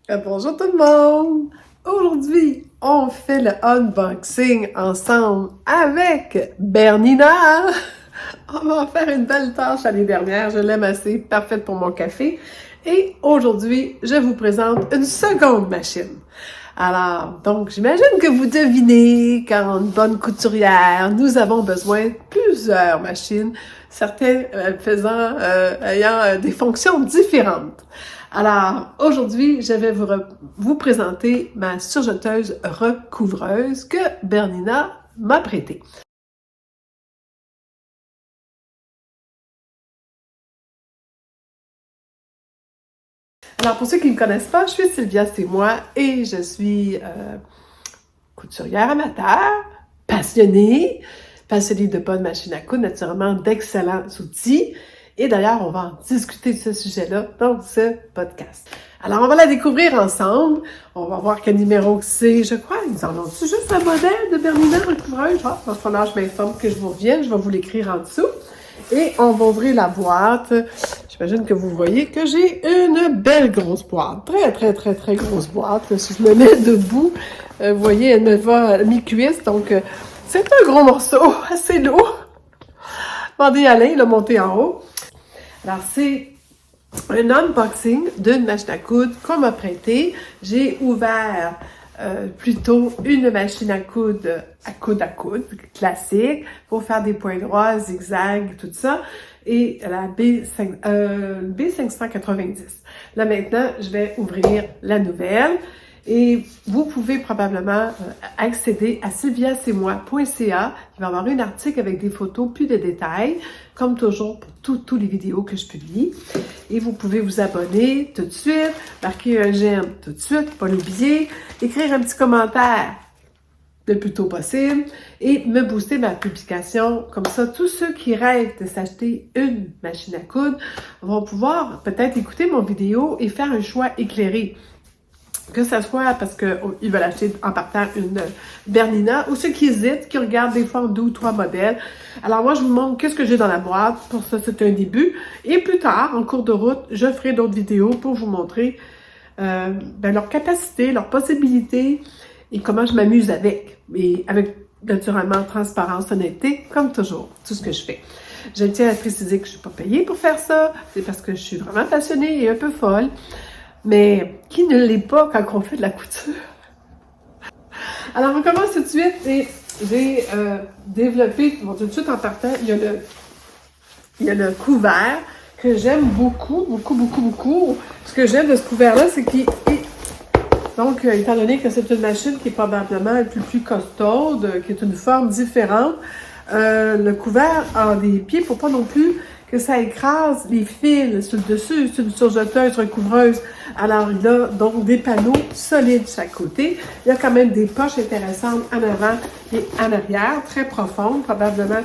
Bonjour tout le monde! Aujourd'hui, on fait le unboxing ensemble avec Bernina! On va en faire une belle tâche l'année dernière, je l'aime assez, parfaite pour mon café. Et aujourd'hui, je vous présente une seconde machine. Alors, donc, j'imagine que vous devinez qu'en bonne couturière, nous avons besoin de plusieurs machines, certaines ayant des fonctions différentes. Alors, aujourd'hui, je vais vous présenter ma surjeteuse recouvreuse que Bernina m'a prêtée. Alors, pour ceux qui ne me connaissent pas, je suis Sylvia, c'est moi, et je suis couturière amateur, passionnée de bonnes machines à coudre, naturellement d'excellents outils. Et d'ailleurs, on va en discuter de ce sujet-là dans ce podcast. Alors, on va la découvrir ensemble. On va voir quel numéro c'est. Je crois, ils en ont-tu juste un modèle de Bernina recouvreuse? Ah, dans son âge, je m'informe que je vous revienne. Je vais vous l'écrire en dessous. Et on va ouvrir la boîte. J'imagine que vous voyez que j'ai une belle grosse boîte. Très grosse boîte. Là, si je me mets debout, vous voyez, elle me va à mi-cuisse. Donc, c'est un gros morceau, assez lourd. Demandez à Alain, il a monté en haut. Alors, c'est un unboxing d'une machine à coudre qu'on m'a prêtée. J'ai ouvert plutôt une machine à coudre classique pour faire des points droits, zigzags, tout ça. Et la B590. Là maintenant, je vais ouvrir la nouvelle. Et vous pouvez probablement accéder à sylviacetmoi.ca. Il va y avoir un article avec des photos plus de détails, comme toujours pour toutes les vidéos que je publie. Et vous pouvez vous abonner tout de suite, marquer un j'aime tout de suite, pas l'oublier, écrire un petit commentaire le plus tôt possible et me booster ma publication. Comme ça, tous ceux qui rêvent de s'acheter une machine à coudre vont pouvoir peut-être écouter mon vidéo et faire un choix éclairé. Que ce soit parce qu'ils veulent acheter en partant une Bernina ou ceux qui hésitent, qui regardent des fois 2 ou 3 modèles. Alors moi, je vous montre qu'est-ce que j'ai dans la boîte. Pour ça, c'est un début. Et plus tard, en cours de route, je ferai d'autres vidéos pour vous montrer leur capacité, leurs possibilités et comment je m'amuse avec. Et avec, naturellement, transparence, honnêteté, comme toujours, tout ce que je fais. Je tiens à préciser que je ne suis pas payée pour faire ça. C'est parce que je suis vraiment passionnée et un peu folle. Mais qui ne l'est pas quand on fait de la couture? Alors, on commence tout de suite et j'ai développé, bon, tout de suite en partant, il y a le couvert que j'aime beaucoup. Ce que j'aime de ce couvert-là, c'est qu'il est... Donc, étant donné que c'est une machine qui est probablement un peu plus costaude, qui est une forme différente, le couvert a des pieds pour pas non plus que ça écrase les fils sur le dessus. C'est une surjeteuse recouvreuse. Alors, il a donc des panneaux solides de chaque côté. Il y a quand même des poches intéressantes en avant et en arrière, très profondes, probablement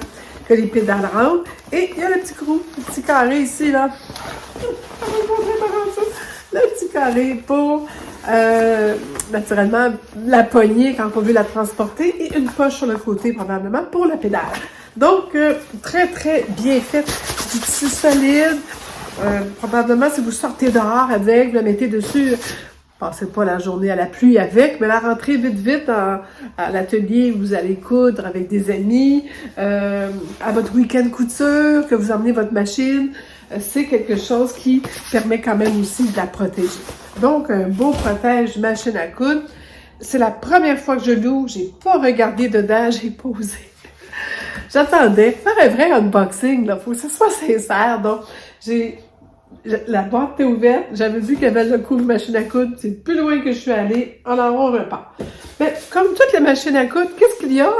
que les pédales rentrent. Et il y a le petit carré ici, là. Le petit carré pour, naturellement, la poignée quand on veut la transporter et une poche sur le côté, probablement, pour la pédale. Donc, très bien fait. Du tissu solide. Probablement, si vous sortez dehors avec, vous la mettez dessus, passez pas la journée à la pluie avec, mais la rentrée vite à l'atelier où vous allez coudre avec des amis, à votre week-end couture, que vous emmenez votre machine, c'est quelque chose qui permet quand même aussi de la protéger. Donc, un beau protège machine à coudre. C'est la première fois que je l'ouvre, j'ai pas regardé dedans, j'ai posé. J'attendais faire un vrai unboxing, là, faut que ce soit sincère. Donc, la boîte était ouverte, j'avais vu qu'il y avait le couvre machine à coudre, c'est plus loin que je suis allée, en avant on repart. Mais comme toutes les machines à coudre, qu'est-ce qu'il y a?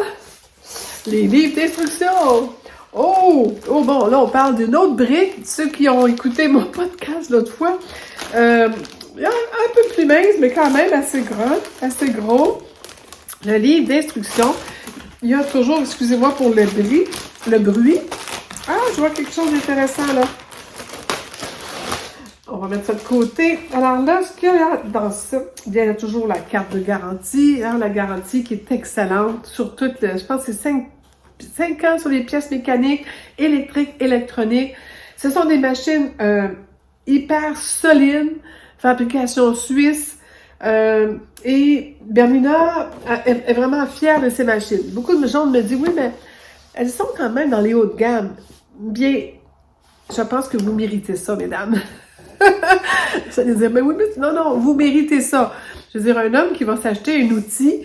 Les livres d'instruction! Oh bon, là on parle d'une autre brique, ceux qui ont écouté mon podcast l'autre fois. Un peu plus mince, mais quand même assez gros. Le livre d'instruction. Il y a toujours, excusez-moi pour le bruit. Ah, je vois quelque chose d'intéressant là. On va mettre ça de côté. Alors là, ce qu'il y a dans ça, il y a toujours la carte de garantie. Hein, la garantie qui est excellente sur toutes les... Je pense que c'est 5 ans sur les pièces mécaniques, électriques, électroniques. Ce sont des machines hyper solides, fabrication suisse. Et Bernina est vraiment fière de ses machines. Beaucoup de gens me disent, oui, mais elles sont quand même dans les hauts de gamme. Bien, je pense que vous méritez ça, mesdames. Vous allez dire, mais oui, mais non, non, vous méritez ça. Je veux dire, un homme qui va s'acheter un outil,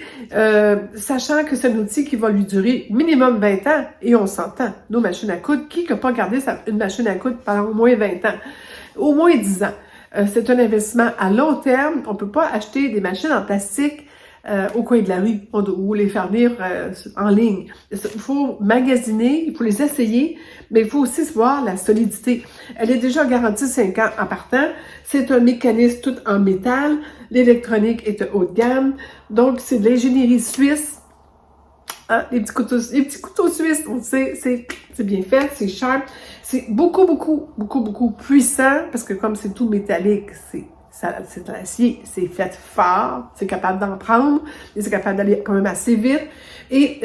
sachant que c'est un outil qui va lui durer minimum 20 ans, et on s'entend, nos machines à coudre, qui n'a pas gardé une machine à coudre pendant au moins 20 ans? Au moins 10 ans. C'est un investissement à long terme. On ne peut pas acheter des machines en plastique au coin de la rue ou les faire venir en ligne. Il faut magasiner, il faut les essayer, mais il faut aussi voir la solidité. Elle est déjà garantie 5 ans en partant. C'est un mécanisme tout en métal. L'électronique est de haut de gamme. Donc, c'est de l'ingénierie suisse. Hein? Les petits couteaux suisses, on sait, c'est bien fait, c'est sharp. C'est beaucoup puissant parce que comme c'est tout métallique, c'est de l'acier, c'est fait fort, c'est capable d'en prendre, et c'est capable d'aller quand même assez vite, et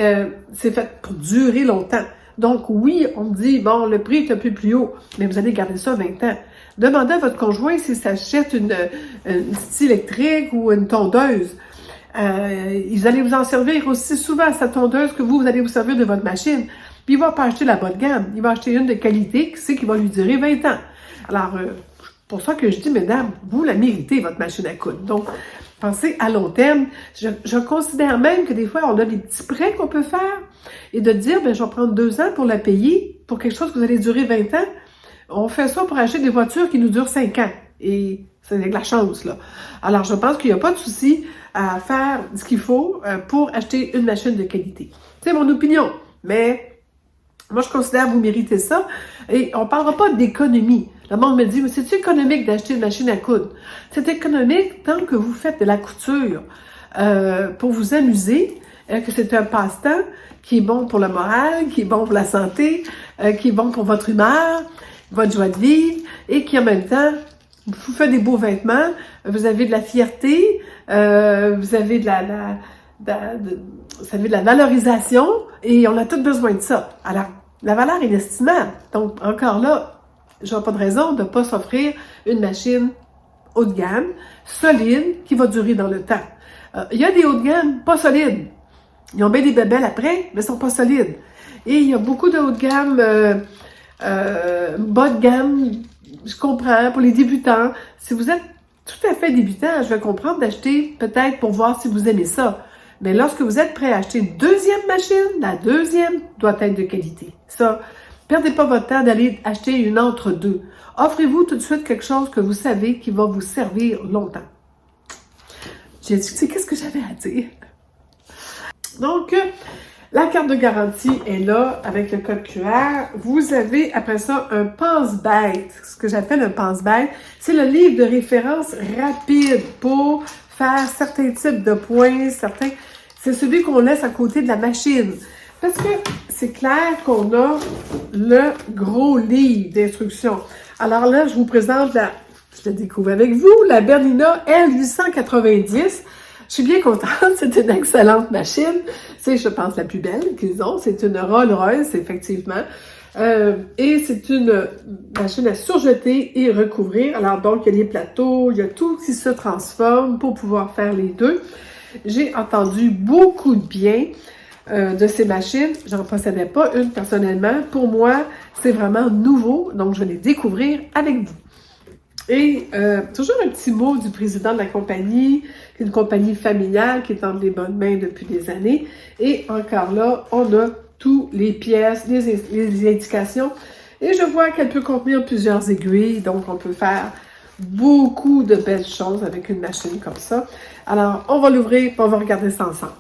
c'est fait pour durer longtemps. Donc oui, on me dit, bon, le prix est un peu plus haut, mais vous allez garder ça 20 ans. Demandez à votre conjoint s'il s'achète une scie électrique ou une tondeuse. Ils allaient vous en servir aussi souvent à sa tondeuse que vous allez vous servir de votre machine. Puis il va pas acheter la bas de gamme, il va acheter une de qualité qui sait qu'il va lui durer 20 ans. Alors, pour ça que je dis, mesdames, vous la méritez, votre machine à coudre. Donc, pensez à long terme. Je considère même que des fois, on a des petits prêts qu'on peut faire et de dire, ben, je vais prendre 2 ans pour la payer pour quelque chose que vous allez durer 20 ans. On fait ça pour acheter des voitures qui nous durent 5 ans. Et c'est avec la chance, là. Alors, je pense qu'il n'y a pas de souci à faire ce qu'il faut pour acheter une machine de qualité. C'est mon opinion, mais moi, je considère que vous méritez ça. Et on ne parlera pas d'économie. Le monde me dit, mais c'est-tu économique d'acheter une machine à coudre? C'est économique tant que vous faites de la couture pour vous amuser, que c'est un passe-temps qui est bon pour le moral, qui est bon pour la santé, qui est bon pour votre humeur, votre joie de vivre, et qui en même temps vous fait des beaux vêtements, vous avez de la fierté, vous avez de la valorisation, et on a tous besoin de ça. Alors, la valeur est inestimable. Donc, encore là, je vois pas de raison de ne pas s'offrir une machine haut de gamme, solide, qui va durer dans le temps. Il y a des hauts de gamme pas solides. Ils ont bien des bébelles après, mais ils sont pas solides. Et il y a beaucoup de haut de gamme, bas de gamme, je comprends, pour les débutants. Si vous êtes tout à fait débutant, je vais comprendre d'acheter peut-être pour voir si vous aimez ça. Mais lorsque vous êtes prêt à acheter une deuxième machine, la deuxième doit être de qualité. Ça, perdez pas votre temps d'aller acheter une entre-deux. Offrez-vous tout de suite quelque chose que vous savez qui va vous servir longtemps. J'ai dit, tu sais, qu'est-ce que j'avais à dire? Donc, la carte de garantie est là avec le code QR. Vous avez après ça un pense-bête. Ce que j'appelle un pense-bête, c'est le livre de référence rapide pour faire certains types de points, c'est celui qu'on laisse à côté de la machine. Parce que c'est clair qu'on a le gros livre d'instructions. Alors là, je vous présente je la découvre avec vous, la Bernina L890. Je suis bien contente, c'est une excellente machine. C'est, je pense, la plus belle qu'ils ont. C'est une Rolls-Royce, effectivement. Et c'est une machine à surjeter et recouvrir. Alors donc, il y a les plateaux, il y a tout qui se transforme pour pouvoir faire les deux. J'ai entendu beaucoup de bien de ces machines. J'en possédais pas une personnellement. Pour moi, c'est vraiment nouveau, donc je vais les découvrir avec vous. Et toujours un petit mot du président de la compagnie, qui est une compagnie familiale qui est entre les bonnes mains depuis des années. Et encore là, on a toutes les pièces, les indications. Et je vois qu'elle peut contenir plusieurs aiguilles, donc on peut faire beaucoup de belles choses avec une machine comme ça. Alors, on va l'ouvrir et on va regarder ça ensemble.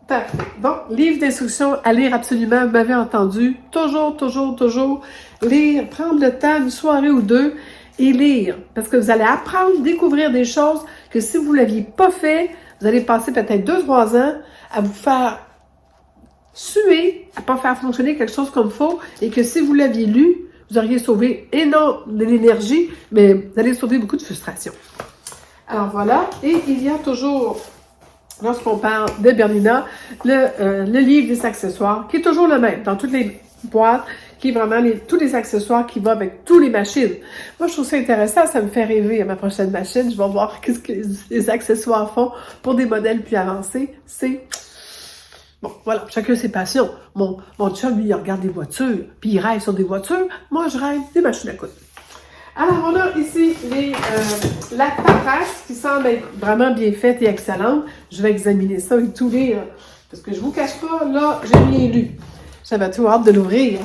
Parfait. Donc, livre d'instructions à lire absolument, vous m'avez entendu. Toujours lire, prendre le temps, une soirée ou deux, et lire. Parce que vous allez apprendre, découvrir des choses que si vous ne l'aviez pas fait, vous allez passer peut-être 2-3 ans à vous faire suer, à ne pas faire fonctionner quelque chose comme il faut, et que si vous l'aviez lu, vous auriez sauvé énormément de l'énergie, mais vous allez sauver beaucoup de frustration. Alors voilà, et il y a toujours, lorsqu'on parle de Bernina, le livre des accessoires, qui est toujours le même dans toutes les boîtes, qui est vraiment tous les accessoires qui vont avec tous les machines. Moi, je trouve ça intéressant, ça me fait rêver à ma prochaine machine. Je vais voir qu'est-ce que les accessoires font pour des modèles plus avancés. C'est... Bon, voilà, chacun ses passions. Mon chum, lui, il regarde des voitures, puis il rêve sur des voitures. Moi, je rêve des machines à coudre. Alors, on a ici la paperasse qui semble être vraiment bien faite et excellente. Je vais examiner ça et tout lire, parce que je vous cache pas, là, j'ai rien lu. J'avais tout hâte de l'ouvrir.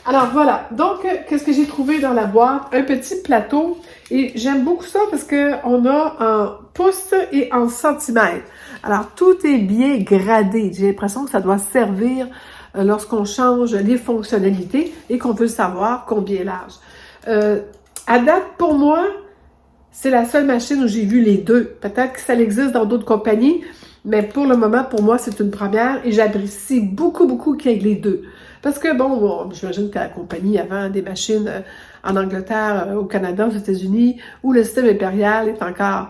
Alors, voilà. Donc, qu'est-ce que j'ai trouvé dans la boîte? Un petit plateau. Et j'aime beaucoup ça parce qu'on a en pouces et en centimètres. Alors, tout est bien gradé. J'ai l'impression que ça doit servir lorsqu'on change les fonctionnalités et qu'on veut savoir combien large. À date, pour moi, c'est la seule machine où j'ai vu les deux. Peut-être que ça existe dans d'autres compagnies, mais pour le moment, pour moi, c'est une première et j'apprécie beaucoup, beaucoup qu'il y ait les deux. Parce que, bon, j'imagine que la compagnie avant des machines en Angleterre, au Canada, aux États-Unis, où le système impérial est encore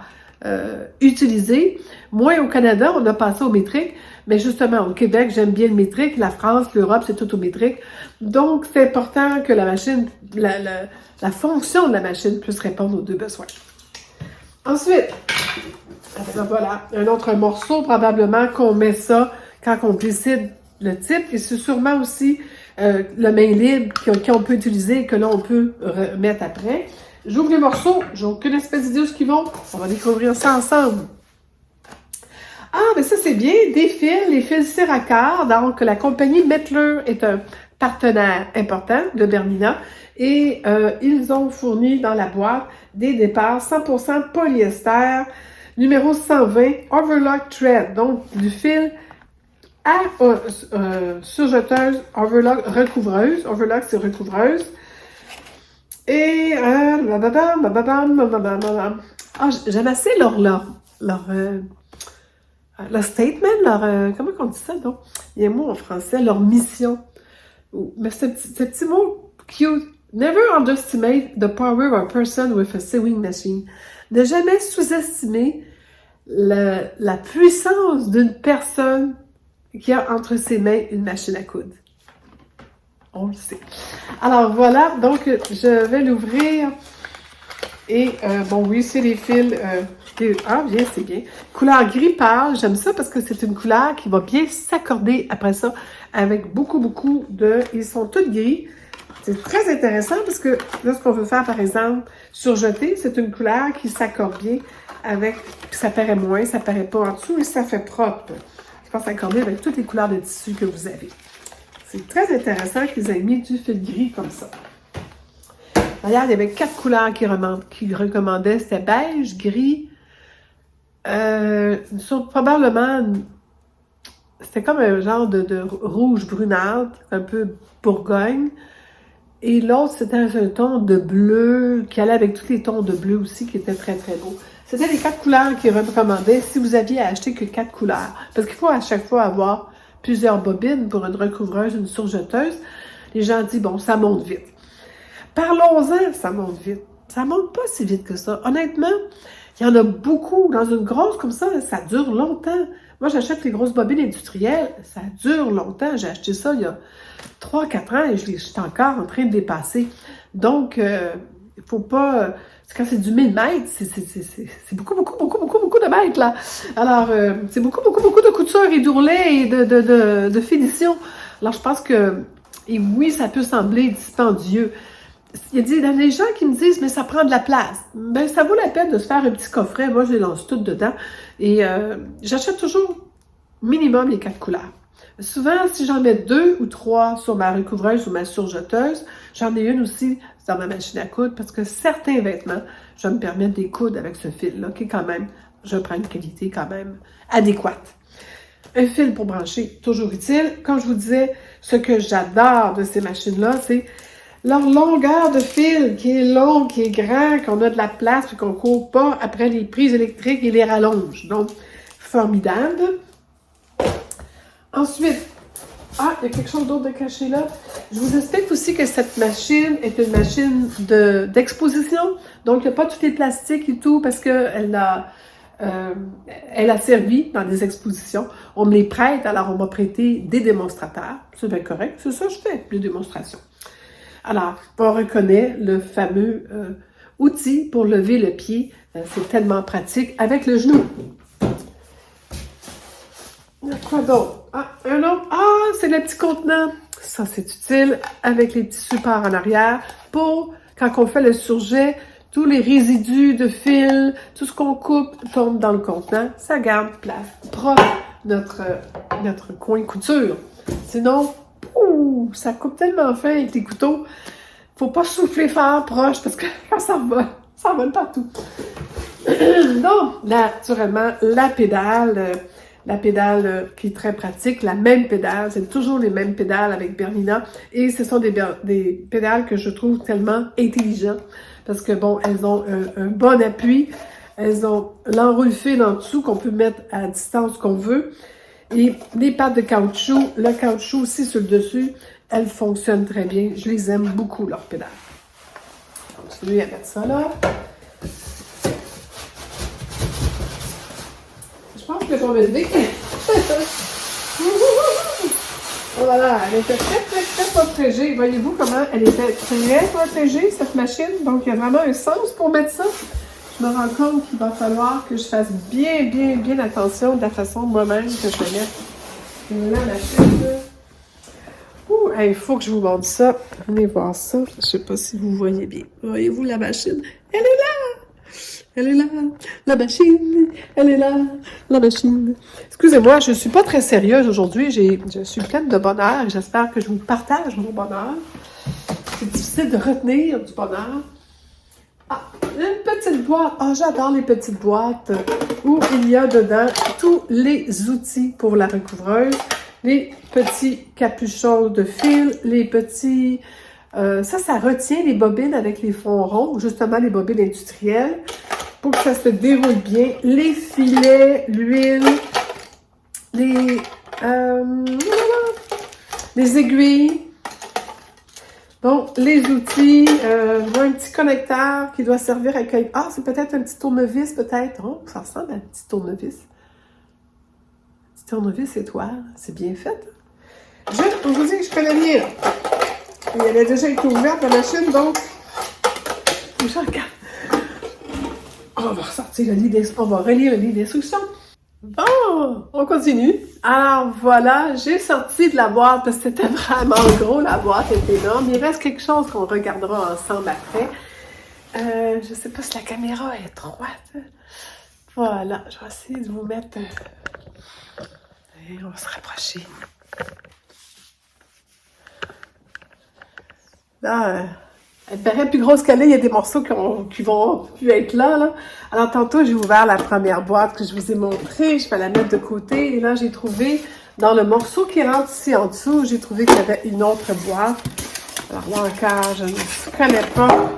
utilisé. Moi, au Canada, on a passé au métrique, mais justement, au Québec, j'aime bien le métrique. La France, l'Europe, c'est tout au métrique. Donc, c'est important que la machine, la fonction de la machine puisse répondre aux deux besoins. Ensuite, voilà, un autre morceau, probablement qu'on met ça quand on décide le type, et c'est sûrement aussi le main libre qu'on peut utiliser et que là, on peut remettre après. J'ouvre les morceaux, j'ai aucune espèce d'idée où ce qu'ils vont. On va découvrir ça ensemble. Ah, mais ça, c'est bien, des fils, les fils Cerakote. Donc, la compagnie Mettler est un partenaire important de Bernina et ils ont fourni dans la boîte des départs 100% polyester, numéro 120, Overlock Thread, donc du fil à surjeteuse, Overlock recouvreuse. Overlock, c'est recouvreuse. Et j'aime assez leur statement, comment on dit ça, donc? Il y a un mot en français, leur mission. Mais ce petit mot cute. Never underestimate the power of a person with a sewing machine. Ne jamais sous-estimer la puissance d'une personne qui a entre ses mains une machine à coudre. On le sait. Alors voilà, donc je vais l'ouvrir. Et bon, oui, c'est les fils. Ah, bien, c'est bien. Couleur gris pâle, j'aime ça parce que c'est une couleur qui va bien s'accorder après ça avec beaucoup, beaucoup de... Ils sont tous gris. C'est très intéressant parce que là, ce qu'on veut faire, par exemple, surjeter, c'est une couleur qui s'accorde bien avec... Ça paraît moins, ça paraît pas en dessous et ça fait propre. Je pense s'accorder avec toutes les couleurs de tissu que vous avez. C'est très intéressant qu'ils aient mis du fil gris comme ça. Regarde, il y avait 4 couleurs qu'ils recommandaient. C'était beige, gris, probablement, c'était comme un genre de rouge brunâtre, un peu bourgogne. Et l'autre, c'était un ton de bleu, qui allait avec tous les tons de bleu aussi, qui étaient très, très beaux. C'était les 4 couleurs qu'ils recommandaient si vous aviez à acheter que 4 couleurs. Parce qu'il faut à chaque fois avoir plusieurs bobines pour une recouvreuse, une surjeteuse. Les gens disent, bon, ça monte vite. Parlons-en, ça monte vite. Ça monte pas si vite que ça. Honnêtement, il y en a beaucoup. Dans une grosse comme ça dure longtemps. Moi, j'achète les grosses bobines industrielles, ça dure longtemps. J'ai acheté ça il y a 3-4 ans et je suis encore en train de dépasser. Donc, il faut pas... Quand c'est du 1000 mètres, c'est beaucoup de mètres, là. Alors, c'est beaucoup de couture et d'ourlet et de finition. Alors, je pense que, et oui, ça peut sembler dispendieux. Il y a des gens qui me disent, mais ça prend de la place. Ben, ça vaut la peine de se faire un petit coffret. Moi, je les lance toutes dedans. Et j'achète toujours minimum les 4 couleurs. Souvent, si j'en mets 2 ou 3 sur ma recouvreuse ou ma surjeteuse, j'en ai une aussi dans ma machine à coudre parce que certains vêtements, je vais me permettre de les coudre avec ce fil-là qui est quand même, je prends une qualité quand même adéquate. Un fil pour brancher, toujours utile. Comme je vous disais, ce que j'adore de ces machines-là, c'est leur longueur de fil qui est long, qui est grand, qu'on a de la place et qu'on ne court pas après les prises électriques et les rallonge. Donc, formidable. Ensuite, il y a quelque chose d'autre de caché là. Je vous explique aussi que cette machine est une machine d'exposition. Donc, il n'y a pas tous les plastiques et tout parce qu'elle a elle a servi dans des expositions. On me les prête, alors on m'a prêté des démonstrateurs. C'est bien correct, c'est ça que je fais, des démonstrations. Alors, on reconnaît le fameux outil pour lever le pied. C'est tellement pratique avec le genou. Quoi d'autre? Ah, un autre. Ah, c'est le petit contenant. Ça, c'est utile avec les petits supports en arrière pour, quand on fait le surjet, tous les résidus de fil, tout ce qu'on coupe tombe dans le contenant. Ça garde place propre notre coin couture. Sinon, ça coupe tellement fin avec les couteaux. Faut pas souffler fort proche parce que quand ça vole partout. Donc, naturellement, la pédale qui est très pratique, la même pédale, c'est toujours les mêmes pédales avec Bernina, et ce sont des pédales que je trouve tellement intelligentes, parce que bon, elles ont un bon appui, elles ont l'enroule fil en dessous qu'on peut mettre à distance qu'on veut, et les pattes de caoutchouc, le caoutchouc aussi sur le dessus, elles fonctionnent très bien, je les aime beaucoup, leurs pédales. On continue à mettre ça là. Je pense que je vais me lever. Voilà, elle était très protégée. Voyez-vous comment elle était très protégée, cette machine. Donc, il y a vraiment un sens pour mettre ça. Je me rends compte qu'il va falloir que je fasse bien attention de la façon moi-même que je vais mettre la machine. Il faut que je vous montre ça. Venez voir ça. Je ne sais pas si vous voyez bien. Voyez-vous la machine? Elle est là! Elle est là, la machine, elle est là, la machine. Excusez-moi, je ne suis pas très sérieuse aujourd'hui, je suis pleine de bonheur et j'espère que je vous partage mon bonheur. C'est difficile de retenir du bonheur. Ah, une petite boîte. Ah, j'adore les petites boîtes où il y a dedans tous les outils pour la recouvreuse, les petits capuchons de fil, les petits... ça retient les bobines avec les fonds ronds, justement les bobines industrielles, pour que ça se déroule bien. Les filets, l'huile, les aiguilles. Donc, les outils, un petit connecteur qui doit servir à quelque... Ah, c'est peut-être un petit tournevis, peut-être. Oh, ça ressemble à un petit tournevis. Un petit tournevis étoile. C'est bien fait. Je vous dis que je connais bien. Elle a déjà été ouverte, la machine, donc je regarde. On va ressortir le livre, on va relire le livre d'instruction. Bon, on continue. Alors voilà, j'ai sorti de la boîte parce que c'était vraiment gros, la boîte est énorme. Il reste quelque chose qu'on regardera ensemble après. Je sais pas si la caméra est droite. Voilà, je vais essayer de vous mettre... Et on va se rapprocher. Là, elle paraît plus grosse qu'elle est. Il y a des morceaux qui vont plus être là. Alors, tantôt, j'ai ouvert la première boîte que je vous ai montrée. Je vais la mettre de côté. Et là, j'ai trouvé, dans le morceau qui rentre ici en dessous, j'ai trouvé qu'il y avait une autre boîte. Alors là encore, je ne connais pas.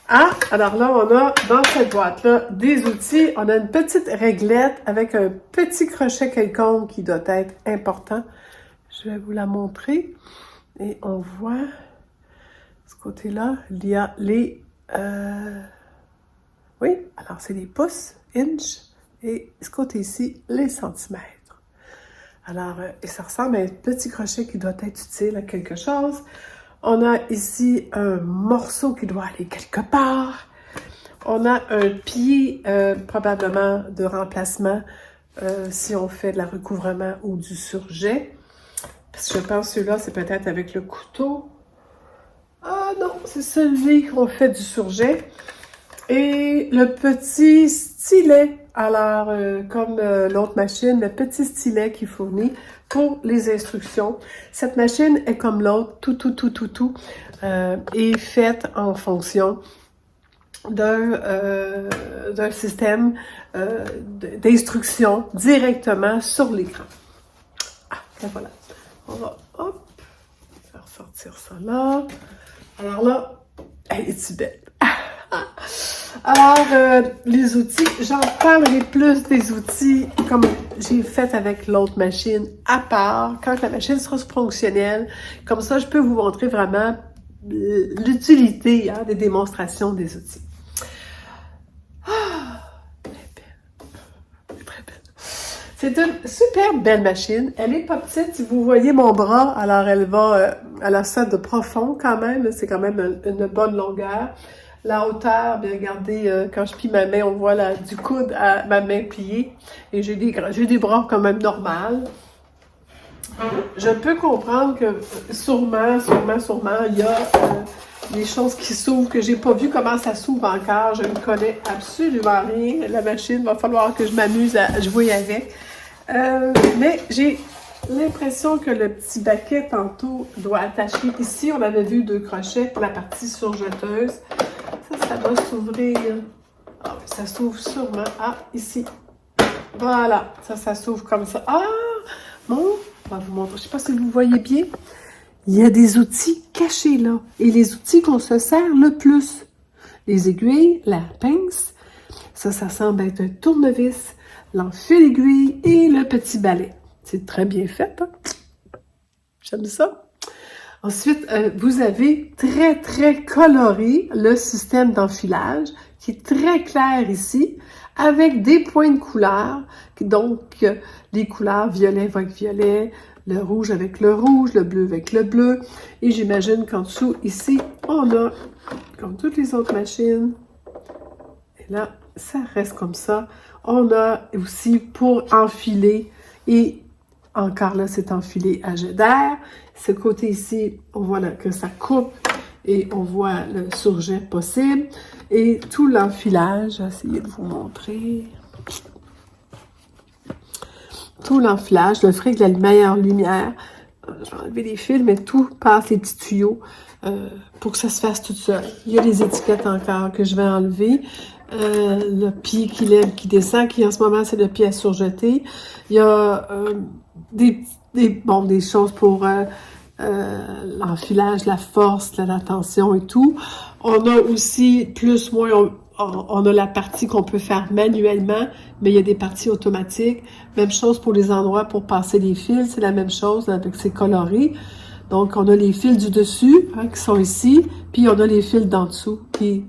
Ah, alors là, on a dans cette boîte-là des outils. On a une petite réglette avec un petit crochet quelconque qui doit être important. Je vais vous la montrer. Et on voit... ce côté-là, il y a les... oui, alors c'est les pouces, inches, et ce côté-ci, les centimètres. Alors, et ça ressemble à un petit crochet qui doit être utile à quelque chose. On a ici un morceau qui doit aller quelque part. On a un pied, probablement de remplacement, si on fait de la recouvrement ou du surjet. Parce que je pense que celui-là, c'est peut-être avec le couteau. Ah non, c'est celui qu'on fait du surjet. Et le petit stylet. Alors, comme l'autre machine, le petit stylet qui fournit pour les instructions. Cette machine est comme l'autre, tout, est faite en fonction d'un système d'instruction directement sur l'écran. Ah, et voilà. On va, hop, faire sortir ça là. Alors là, elle est-tu belle? Alors, les outils, j'en parlerai plus des outils comme j'ai fait avec l'autre machine à part, quand la machine sera fonctionnelle. Comme ça, je peux vous montrer vraiment l'utilité des démonstrations des outils. Ah, elle est belle. C'est une super belle machine. Elle est pas petite. Si vous voyez mon bras, alors elle va à la sorte de profond quand même. C'est quand même une bonne longueur. La hauteur, bien regardez, quand je plie ma main, on voit du coude à ma main pliée. Et j'ai des bras quand même normaux. Je peux comprendre que sûrement, il y a des choses qui s'ouvrent que j'ai pas vu comment ça s'ouvre encore. Je ne connais absolument rien. La machine, va falloir que je m'amuse à jouer avec. Mais j'ai l'impression que le petit baquet tantôt doit attacher ici. On avait vu 2 crochets pour la partie surjeteuse. Ça va s'ouvrir. Ah, ça s'ouvre sûrement. Ah, ici. Voilà. Ça s'ouvre comme ça. Ah! Bon, on va vous montrer. Je ne sais pas si vous voyez bien. Il y a des outils cachés là. Et les outils qu'on se sert le plus. Les aiguilles, la pince. Ça semble être un tournevis, l'enfil aiguille et le petit balai. C'est très bien fait, hein? J'aime ça. Ensuite, vous avez très coloré le système d'enfilage qui est très clair ici, avec des points de couleur. Donc, les couleurs violet avec violet, le rouge avec le rouge, le bleu avec le bleu. Et j'imagine qu'en dessous, ici, on a, comme toutes les autres machines, et là, ça reste comme ça. On a aussi pour enfiler et encore là, c'est enfilé à jet d'air. Ce côté ici, on voit là que ça coupe et on voit le surjet possible. Et tout l'enfilage, je vais essayer de vous montrer. Tout l'enfilage, le ferai avec la meilleure lumière. Je vais enlever les fils, mais tout passe les petits tuyaux pour que ça se fasse tout seul. Il y a les étiquettes encore que je vais enlever. Le pied qui lève, qui descend, qui en ce moment, c'est le pied à surjeter. Il y a des choses pour l'enfilage, la force, la tension et tout. On a aussi, plus, moins, on a la partie qu'on peut faire manuellement, mais il y a des parties automatiques. Même chose pour les endroits pour passer les fils, c'est la même chose avec ces colorés. Donc, on a les fils du dessus qui sont ici, puis on a les fils d'en dessous qui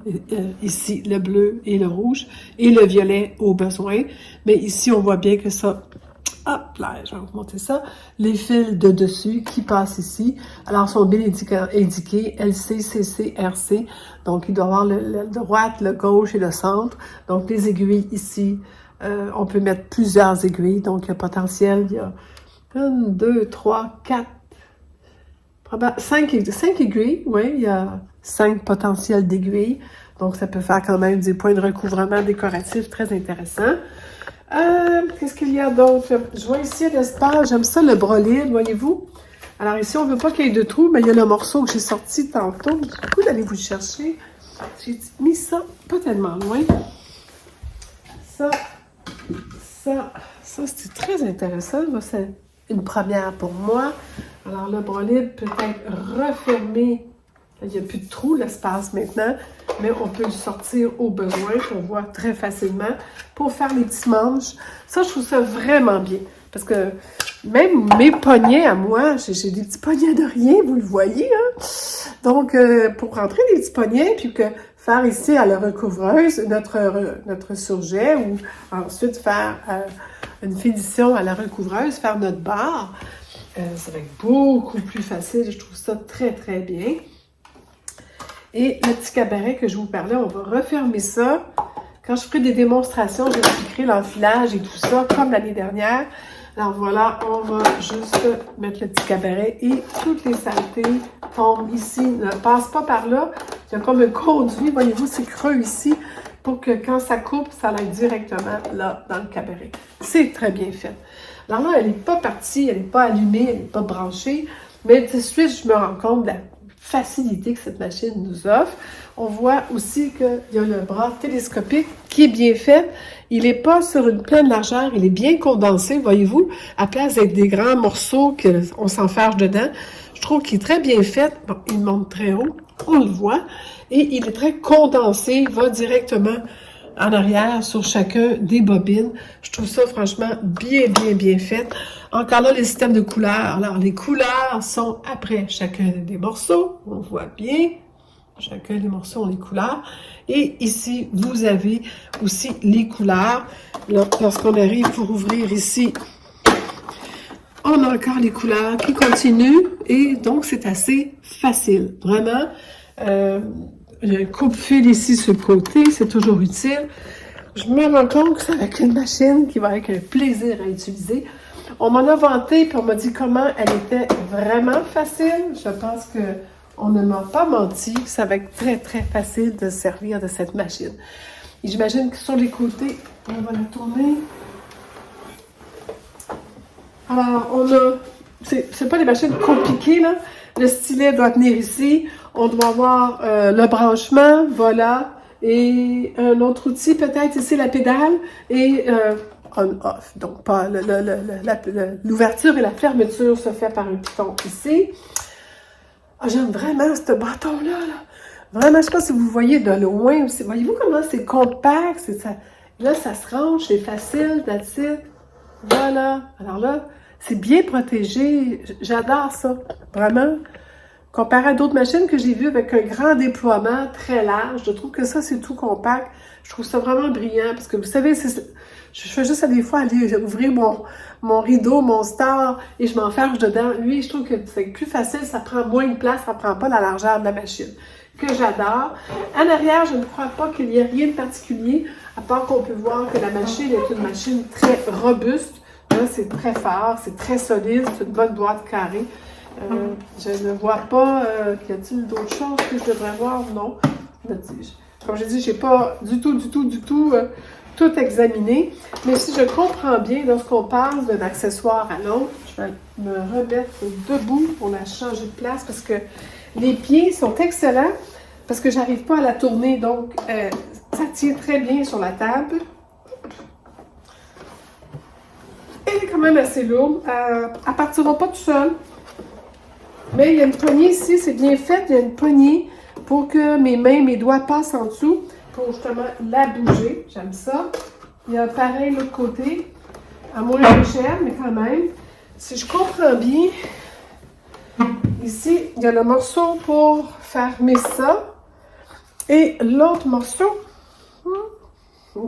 ici, le bleu et le rouge, et le violet au besoin. Mais ici, on voit bien que ça, hop là, je vais vous montrer ça, les fils de dessus qui passent ici. Alors, sont bien indiqués LC, CC, RC. Donc, il doit y avoir le droite, le gauche et le centre. Donc, les aiguilles ici, on peut mettre plusieurs aiguilles. Donc, le potentiel, il y a 1, 2, 3, 4, 5 aiguilles, oui, il y a 5 potentiels d'aiguilles. Donc, ça peut faire quand même des points de recouvrement décoratifs très intéressants. Qu'est-ce qu'il y a d'autre? Je vois ici l'espace, j'aime ça le bras libre, voyez-vous? Alors ici, on ne veut pas qu'il y ait de trous, mais il y a le morceau que j'ai sorti tantôt. Du coup, d'aller vous le chercher. J'ai mis ça pas tellement loin. Ça, c'était très intéressant. C'est une première pour moi. Alors, le bras libre peut être refermé. Il n'y a plus de trou, l'espace maintenant, mais on peut le sortir au besoin, qu'on voit très facilement, pour faire les petits manches. Ça, je trouve ça vraiment bien. Parce que même mes poignets à moi, j'ai des petits poignets de rien, vous le voyez, hein? Donc, pour rentrer des petits poignets, puis que faire ici à la recouvreuse notre surjet, ou ensuite faire une finition à la recouvreuse, faire notre barre, ça va être beaucoup plus facile. Je trouve ça très bien. Et le petit cabaret que je vous parlais, on va refermer ça. Quand je ferai des démonstrations, j'expliquerai l'enfilage et tout ça, comme l'année dernière. Alors voilà, on va juste mettre le petit cabaret et toutes les saletés tombent ici, ne passent pas par là. Il y a comme un conduit, voyez-vous, c'est creux ici, pour que quand ça coupe, ça aille directement là, dans le cabaret. C'est très bien fait. Alors là, elle n'est pas partie, elle n'est pas allumée, elle n'est pas branchée, mais tout de suite, je me rends compte de la facilité que cette machine nous offre. On voit aussi qu'il y a le bras télescopique qui est bien fait. Il n'est pas sur une pleine largeur, il est bien condensé, voyez-vous, à place d'être des grands morceaux qu'on s'enfarge dedans. Je trouve qu'il est très bien fait. Bon, il monte très haut, on le voit, et il est très condensé, il va directement en arrière sur chacun des bobines. Je trouve ça franchement bien fait. Encore là, les systèmes de couleurs. Alors, les couleurs sont après chacun des morceaux. On voit bien. Chacun des morceaux ont les couleurs. Et ici, vous avez aussi les couleurs. Lorsqu'on arrive pour ouvrir ici, on a encore les couleurs qui continuent. Et donc, c'est assez facile. Vraiment, il y a un coupe-fil ici sur le côté. C'est toujours utile. Je me rends compte que c'est avec une machine qui va être un plaisir à utiliser. On m'en a vanté, puis on m'a dit comment elle était vraiment facile. Je pense que on ne m'a pas menti. Ça va être très, très facile de se servir de cette machine. Et j'imagine que sur les côtés, on va la tourner. Alors, on a... C'est pas des machines compliquées, là. Le stylet doit tenir ici. On doit avoir le branchement, voilà. Et un autre outil, peut-être ici, la pédale. Et on-off. Donc, pas l'ouverture et la fermeture se fait par un piton ici. Oh, j'aime vraiment ce bâton-là. Là. Vraiment, je ne sais pas si vous voyez de loin. Voyez-vous comment c'est compact? Ça, là, ça se range, c'est facile, that's it. Voilà. Alors là, c'est bien protégé. J'adore ça. Vraiment. Comparé à d'autres machines que j'ai vues avec un grand déploiement très large, je trouve que ça, c'est tout compact. Je trouve ça vraiment brillant parce que vous savez, je fais juste des fois aller ouvrir mon rideau, mon star et je m'enferme dedans. Lui, je trouve que c'est plus facile, ça prend moins de place, ça prend pas la largeur de la machine, que j'adore. En arrière, je ne crois pas qu'il y ait rien de particulier, à part qu'on peut voir que la machine est une machine très robuste. Là, c'est très fort, c'est très solide, c'est une bonne boîte carrée. Je ne vois pas, y a-t-il d'autres choses que je devrais voir? Non. Comme je dis, je n'ai pas du tout tout examiné. Mais si je comprends bien, lorsqu'on passe d'un accessoire à l'autre, je vais me remettre debout pour la changer de place parce que les pieds sont excellents parce que j'arrive pas à la tourner. Donc, ça tient très bien sur la table. Elle est quand même assez lourde. Elle ne partira pas tout seul. Mais il y a une poignée ici, c'est bien fait. Il y a une poignée pour que mes doigts passent en dessous pour justement la bouger. J'aime ça. Il y a pareil l'autre côté, à moins échelle, mais quand même. Si je comprends bien, ici, il y a le morceau pour fermer ça. Et l'autre morceau,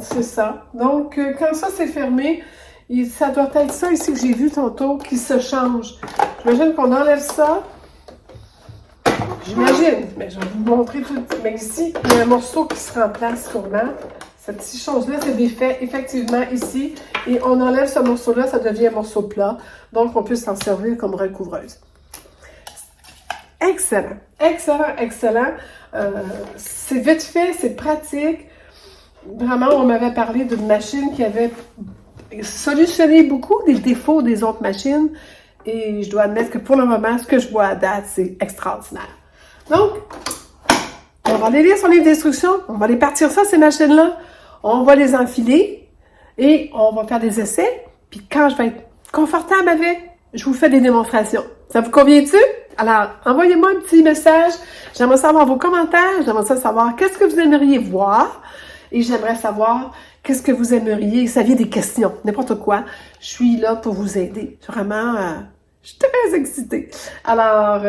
c'est ça. Donc, quand ça c'est fermé, ça doit être ça ici que j'ai vu tantôt qui se change. J'imagine qu'on enlève ça. J'imagine, mais je vais vous montrer tout. Mais ici, il y a un morceau qui se remplace sûrement. Cette petite chose-là, c'est défait effectivement ici. Et on enlève ce morceau-là, ça devient un morceau plat. Donc, on peut s'en servir comme recouvreuse. Excellent, excellent, excellent. C'est vite fait, c'est pratique. Vraiment, on m'avait parlé d'une machine qui avait solutionné beaucoup des défauts des autres machines. Et je dois admettre que pour le moment, ce que je vois à date, c'est extraordinaire. Donc, on va aller lire son livre d'instruction. On va aller partir ça, ces machines-là. On va les enfiler et on va faire des essais. Puis quand je vais être confortable avec, je vous fais des démonstrations. Ça vous convient-tu? Alors, envoyez-moi un petit message. J'aimerais savoir vos commentaires. J'aimerais savoir qu'est-ce que vous aimeriez voir. Et j'aimerais savoir qu'est-ce que vous aimeriez. Ça vient des questions, n'importe quoi. Je suis là pour vous aider. Vraiment, je suis très excitée. Alors,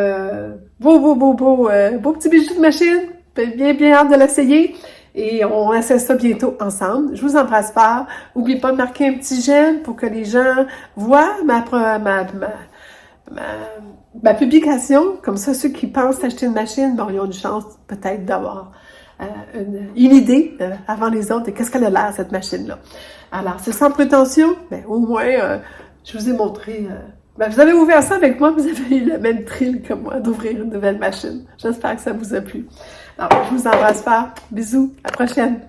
beau petit bijou de machine. Bien hâte de l'essayer. Et on essaie ça bientôt ensemble. Je vous embrasse fort. N'oubliez pas de marquer un petit j'aime pour que les gens voient ma publication. Comme ça, ceux qui pensent acheter une machine, bon, ils ont une chance peut-être d'avoir une idée avant les autres de qu'est-ce qu'elle a l'air, cette machine-là. Alors, c'est sans prétention, mais au moins, je vous ai montré... vous avez ouvert ça avec moi, vous avez eu le même thrill que moi d'ouvrir une nouvelle machine. J'espère que ça vous a plu. Alors, je vous embrasse fort. Bisous, à la prochaine!